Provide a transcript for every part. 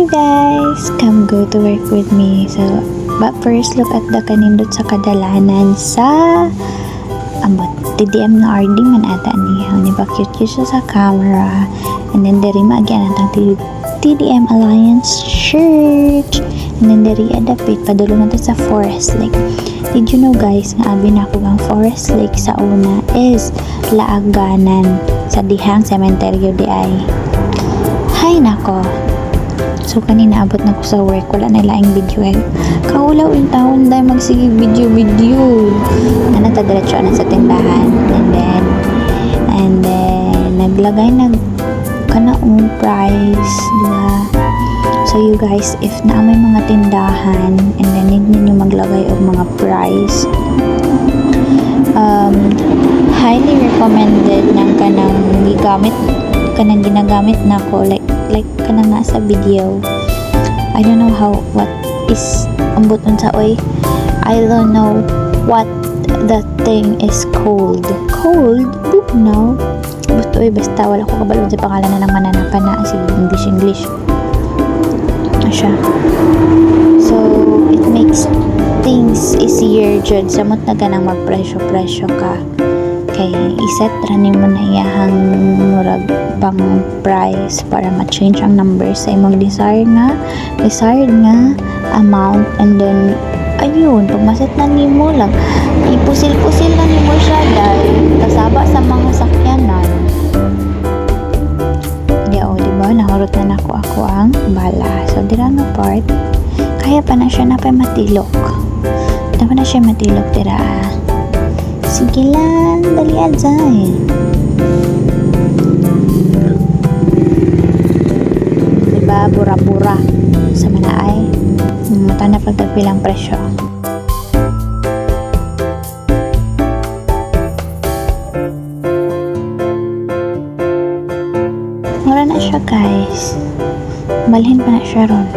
Hi guys! Come go to work with me. But first, look at the kanindot sa kadalanan sa ambot. TDM na RD man ata niya. Ni ba cute siya sa camera. And then deri magyan ang TDM Alliance shirt. And then deri adapit padulong natin sa Forest Lake. Did you know guys nga abi na ako ang Forest Lake sa una is laaganan sa dihang sementeryo di ay. Hay nako. So kanina abot na ko sa work, wala na laing video eh. Kaulaw in taon dahil magsige video. Ano ta diretso na sa tindahan. And then naglagay kanaong price, diba? So you guys, if na may mga tindahan and then need ninyo maglagay og mga price, highly recommended ng kanang ginagamit na ko like kanang nasa video. I don't know what is ambot unsa oy. I don't know what that thing is called. No. Basta wala ko kabalo sa pangalan na ng mananapan na si English. Asya. So it makes things easier jud samot na ganang magpresyo ka. Kay iset ra nimo na iyahang murag pang price para ma-change ang number sa imong desired nga amount, and then ayun pag maset na nimo lang ipusil-pusil na nimo siya dahil kasaba sa mga sakyanan. Diba nahurot na nako ako ang bala. So dira nga part kaya pa na siya matilok. Dira. Sige lang, dali aday. Diba, bura-bura sa manaay. Mata na pagtagpilang presyo. Mura na siya guys. Balhin pa na siya ron.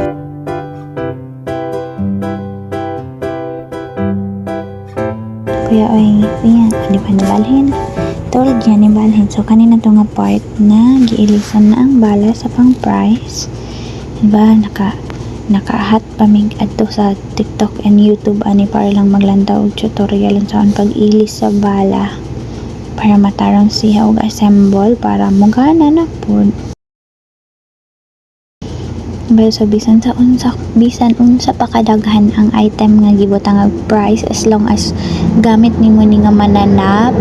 Kuya oy, di pa nibalhin. Tulad yan nibalhin. So kanina to nga part na giilisan na ang bala sa pang price. Diba nakahat pamig adto sa TikTok and YouTube ani para lang maglantaw og tutorial saan pag-ilis sa bala para matarong siya og assemble para mugana na pud. So bisan unsa pa kadaghan ang item nga gibutang og price, as long as gamit nimo ni nga mananap,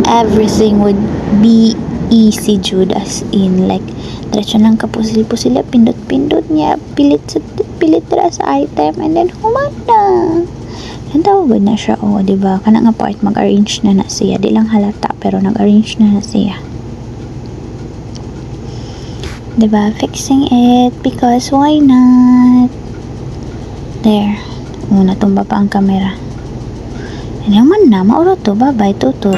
everything would be easy jud, as in like diretso nang kapusil-pusil pindot niya pilit ra sa item and then humana. Nandaw na siya diba? Kana nga part mag-arrange na siya, di lang halata pero nag-arrange na siya. Diba? Fixing it because why not? There. Natumba pa ang camera. Ano man na, mauro to. Bye-bye, tutut.